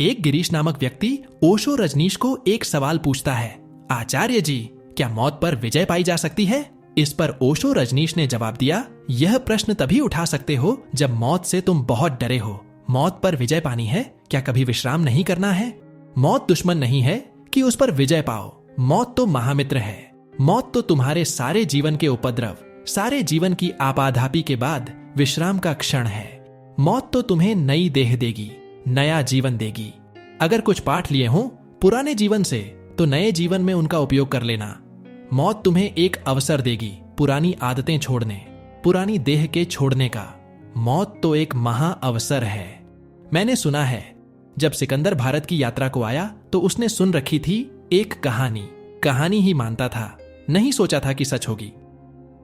एक गिरीश नामक व्यक्ति ओशो रजनीश को एक सवाल पूछता है, आचार्य जी, क्या मौत पर विजय पाई जा सकती है? इस पर ओशो रजनीश ने जवाब दिया, यह प्रश्न तभी उठा सकते हो जब मौत से तुम बहुत डरे हो। मौत पर विजय पानी है, क्या कभी विश्राम नहीं करना है? मौत दुश्मन नहीं है कि उस पर विजय पाओ। मौत तो महामित्र है। मौत तो तुम्हारे सारे जीवन के उपद्रव, सारे जीवन की आपाधापी के बाद विश्राम का क्षण है। मौत तो तुम्हें नई देह देगी, नया जीवन देगी। अगर कुछ पाठ लिए हों पुराने जीवन से तो नए जीवन में उनका उपयोग कर लेना। मौत तुम्हें एक अवसर देगी पुरानी आदतें छोड़ने, पुरानी देह के छोड़ने का। मौत तो एक महा अवसर है। मैंने सुना है जब सिकंदर भारत की यात्रा को आया तो उसने सुन रखी थी एक कहानी ही मानता था, नहीं सोचा था कि सच होगी।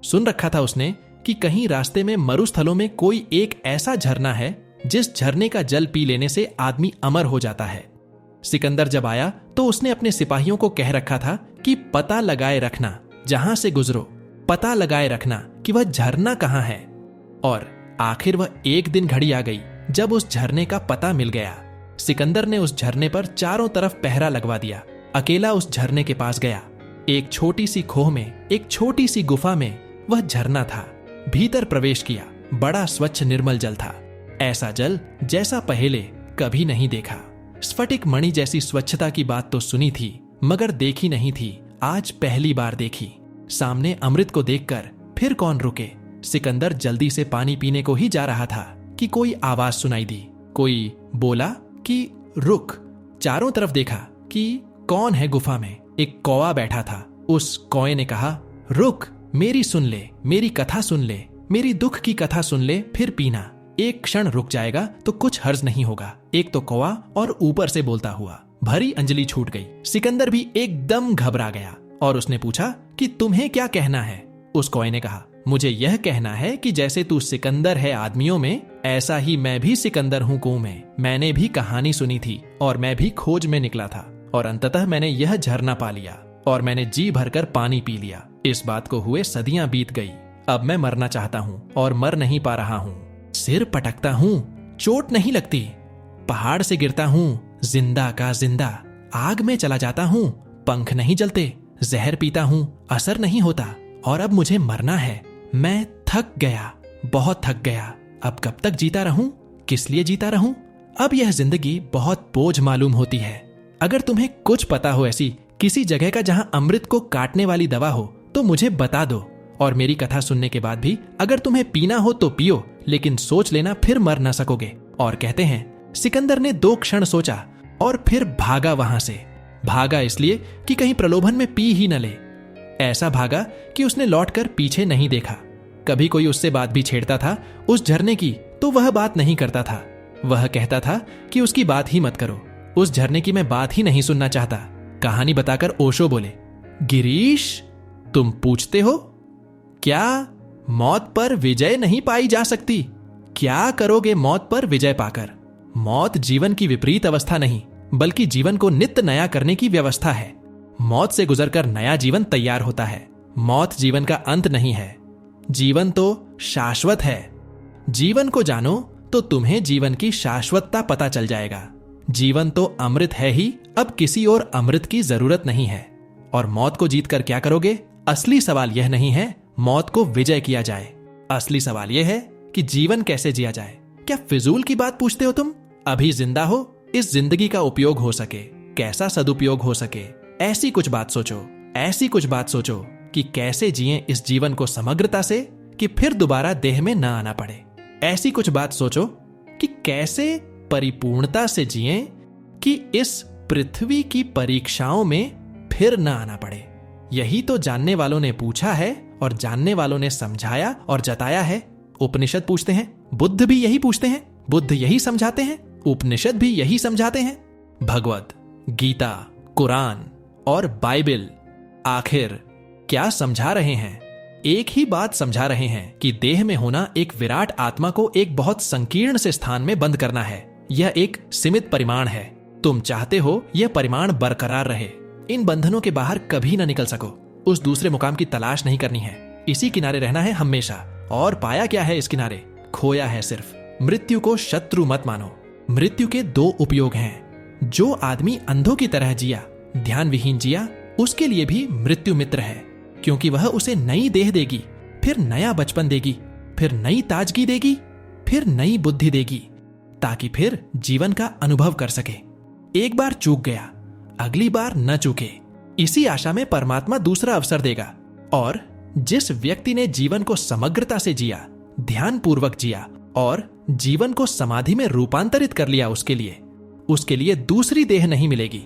सुन रखा था उसने कि कहीं रास्ते में मरुस्थलों में कोई एक ऐसा झरना है जिस झरने का जल पी लेने से आदमी अमर हो जाता है। सिकंदर जब आया तो उसने अपने सिपाहियों को कह रखा था कि पता लगाए रखना, जहां से गुजरो पता लगाए रखना कि वह झरना कहां है। और आखिर वह एक दिन घड़ी आ गई जब उस झरने का पता मिल गया। सिकंदर ने उस झरने पर चारों तरफ पहरा लगवा दिया। अकेला उस झरने के पास गया। एक छोटी सी खोह में, एक छोटी सी गुफा में वह झरना था। भीतर प्रवेश किया। बड़ा स्वच्छ निर्मल जल था, ऐसा जल जैसा पहले कभी नहीं देखा। स्फटिक मणि जैसी स्वच्छता की बात तो सुनी थी मगर देखी नहीं थी, आज पहली बार देखी। सामने अमृत को देखकर फिर कौन रुके। सिकंदर जल्दी से पानी पीने को ही जा रहा था कि कोई आवाज सुनाई दी। कोई बोला कि रुक। चारों तरफ देखा कि कौन है गुफा में। एक कौवा बैठा था। उस कौए ने कहा, रुक, मेरी सुन ले, मेरी कथा सुन ले, मेरी दुख की कथा सुन ले, फिर पीना। एक क्षण रुक जाएगा तो कुछ हर्ज नहीं होगा। एक तो कौवा और ऊपर से बोलता हुआ। भरी अंजलि छूट गई। सिकंदर भी एकदम घबरा गया और उसने पूछा कि तुम्हें क्या कहना है? उस कौए ने कहा, मुझे यह कहना है कि जैसे तू सिकंदर है आदमियों में, ऐसा ही मैं भी सिकंदर हूं कुओं में। मैंने भी कहानी सुनी थी और मैं भी खोज में निकला था और अंततः मैंने यह झरना पा लिया और मैंने जी भरकर पानी पी लिया। इस बात को हुए सदियां बीत गई। अब मैं मरना चाहता हूं और मर नहीं पा रहा हूं। सिर पटकता हूं, चोट नहीं लगती। पहाड़ से गिरता हूं, जिंदा का जिंदा। आग में चला जाता हूं, पंख नहीं जलते। जहर पीता हूं, असर नहीं होता। और अब मुझे मरना है। मैं थक गया, बहुत थक गया। अब कब तक जीता रहूं? किस लिए जीता रहूं? अब यह जिंदगी बहुत बोझ मालूम होती है। अगर तुम्हें कुछ पता हो ऐसी किसी जगह का जहां अमृत को काटने वाली दवा हो तो मुझे बता दो। और मेरी कथा सुनने के बाद भी अगर तुम्हें पीना हो तो पियो, लेकिन सोच लेना फिर मर ना सकोगे। और कहते हैं सिकंदर ने 2 क्षण सोचा और फिर भागा वहां से। भागा इसलिए कि कहीं प्रलोभन में पी ही न ले। ऐसा भागा कि उसने लौटकर पीछे नहीं देखा। कभी कोई उससे बात भी छेड़ता था उस झरने की तो वह बात नहीं करता था। वह कहता था कि उसकी बात ही मत करो, उस झरने की मैं बात ही नहीं सुनना चाहता। कहानी बताकर ओशो बोले, गिरीश, तुम पूछते हो क्या मौत पर विजय नहीं पाई जा सकती? क्या करोगे मौत पर विजय पाकर? मौत जीवन की विपरीत अवस्था नहीं, बल्कि जीवन को नित्य नया करने की व्यवस्था है। मौत से गुजरकर नया जीवन तैयार होता है। मौत जीवन का अंत नहीं है। जीवन तो शाश्वत है। जीवन को जानो तो तुम्हें जीवन की शाश्वतता पता चल जाएगा। जीवन तो अमृत है ही, अब किसी और अमृत की जरूरत नहीं है। और मौत को जीतकर क्या करोगे? असली सवाल यह नहीं है मौत को विजय किया जाए। असली सवाल यह है कि जीवन कैसे जिया जाए। क्या फिजूल की बात पूछते हो तुम? अभी जिंदा हो, इस जिंदगी का उपयोग हो सके, कैसा सदुपयोग हो सके, ऐसी कुछ बात सोचो। ऐसी कुछ बात सोचो कि कैसे जिएं इस जीवन को समग्रता से कि फिर दोबारा देह में ना आना पड़े। ऐसी कुछ बात सोचो कि कैसे परिपूर्णता से जिएं कि इस पृथ्वी की परीक्षाओं में फिर ना आना पड़े। यही तो जानने वालों ने पूछा है और जानने वालों ने समझाया और जताया है। उपनिषद पूछते हैं, बुद्ध भी यही पूछते हैं, बुद्ध यही समझाते हैं, उपनिषद भी यही समझाते हैं। भगवद गीता, कुरान और बाइबल आखिर क्या समझा रहे हैं? एक ही बात समझा रहे हैं कि देह में होना एक विराट आत्मा को एक बहुत संकीर्ण से स्थान में बंद करना है। यह एक सीमित परिमाण है। तुम चाहते हो यह परिमाण बरकरार रहे, इन बंधनों के बाहर कभी ना निकल सको। उस दूसरे मुकाम की तलाश नहीं करनी है, इसी किनारे रहना है हमेशा। और पाया क्या है इस किनारे? खोया है सिर्फ। मृत्यु को शत्रु मत मानो। मृत्यु के 2 उपयोग हैं। जो आदमी अंधों की तरह जिया, ध्यान विहीन जिया, उसके लिए भी मृत्यु मित्र है, क्योंकि वह उसे नई देह देगी, फिर नया बचपन देगी, फिर नई ताजगी देगी, फिर नई बुद्धि देगी, ताकि फिर जीवन का अनुभव कर सके। एक बार चूक गया, अगली बार न चूके। इसी आशा में परमात्मा दूसरा अवसर देगा। और जिस व्यक्ति ने जीवन को समग्रता से जिया, ध्यान पूर्वक जिया और जीवन को समाधि में रूपांतरित कर लिया, उसके लिए दूसरी देह नहीं मिलेगी।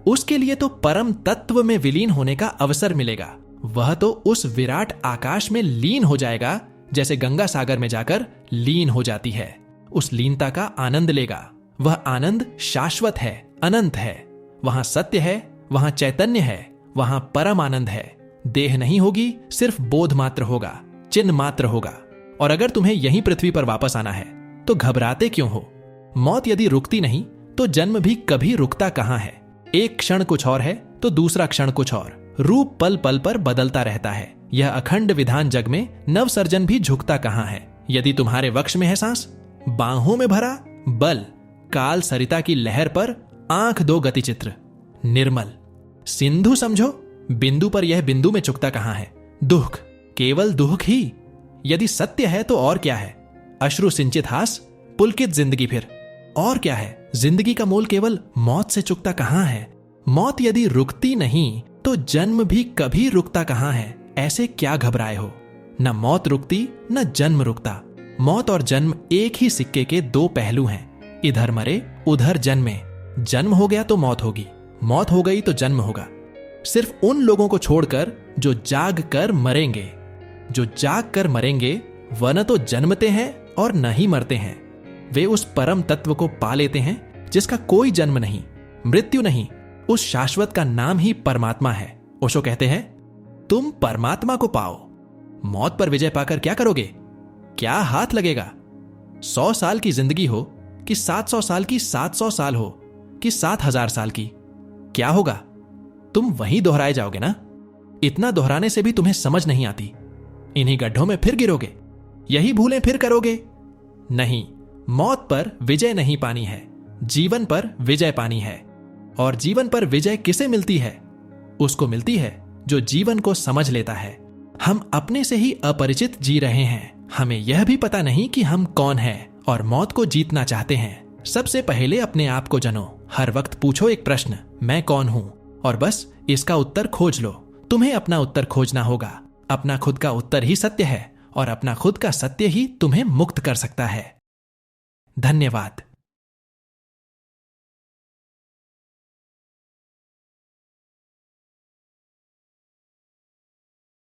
उसके लिए तो परम तत्व में विलीन होने का अवसर मिलेगा। वह तो उस विराट आकाश में लीन हो जाएगा, जैसे गंगा सागर में जाकर लीन हो जाती है। उस लीनता का आनंद लेगा। वह आनंद शाश्वत है, अनंत है। वहां सत्य है, वहां चैतन्य है, वहां परम आनंद है। देह नहीं होगी, सिर्फ बोध मात्र होगा, चिन्ह मात्र होगा। और अगर तुम्हें यहीं पृथ्वी पर वापस आना है तो घबराते क्यों हो? मौत यदि रुकती नहीं तो जन्म भी कभी रुकता कहां है। एक क्षण कुछ और है तो दूसरा क्षण कुछ और। रूप पल पल पर बदलता रहता है। यह अखंड विधान जग में नवसर्जन भी झुकता कहां है। यदि तुम्हारे वक्ष में है सांस, बाहों में भरा बल, काल सरिता की लहर पर आंख दो गतिचित्र निर्मल। सिंधु समझो, बिंदु पर यह बिंदु में चुकता कहां है? दुख, केवल दुख ही। यदि सत्य है तो और क्या है? अश्रु सिंचित हास, पुलकित जिंदगी। फिर और क्या है? जिंदगी का मोल केवल मौत से चुकता कहां है? मौत यदि रुकती नहीं तो जन्म भी कभी रुकता कहां है? ऐसे क्या घबराए हो? न मौत रुकती न जन्म रुकता। मौत और जन्म एक ही सिक्के के दो पहलू हैं। इधर मरे उधर जन्मे। जन्म हो गया तो मौत होगी, मौत हो गई तो जन्म होगा। सिर्फ उन लोगों को छोड़कर जो जाग कर मरेंगे। जो जाग कर मरेंगे वह न तो जन्मते हैं और न ही मरते हैं। वे उस परम तत्व को पा लेते हैं जिसका कोई जन्म नहीं, मृत्यु नहीं। उस शाश्वत का नाम ही परमात्मा है। ओशो कहते हैं, तुम परमात्मा को पाओ। मौत पर विजय पाकर क्या करोगे? क्या हाथ लगेगा? 100 साल की जिंदगी हो कि 700 साल की, 700 साल हो कि 7000 साल की, क्या होगा? तुम वहीं दोहराए जाओगे ना। इतना दोहराने से भी तुम्हें समझ नहीं आती। इन्हीं गड्ढों में फिर गिरोगे, यही भूलें फिर करोगे। नहीं, मौत पर विजय नहीं पानी है, जीवन पर विजय पानी है। और जीवन पर विजय किसे मिलती है? उसको मिलती है जो जीवन को समझ लेता है। हम अपने से ही अपरिचित जी रहे हैं। हमें यह भी पता नहीं कि हम कौन हैं और मौत को जीतना चाहते हैं। सबसे पहले अपने आप को जानो। हर वक्त पूछो एक प्रश्न, मैं कौन हूं? और बस इसका उत्तर खोज लो। तुम्हें अपना उत्तर खोजना होगा। अपना खुद का उत्तर ही सत्य है और अपना खुद का सत्य ही तुम्हें मुक्त कर सकता है। धन्यवाद।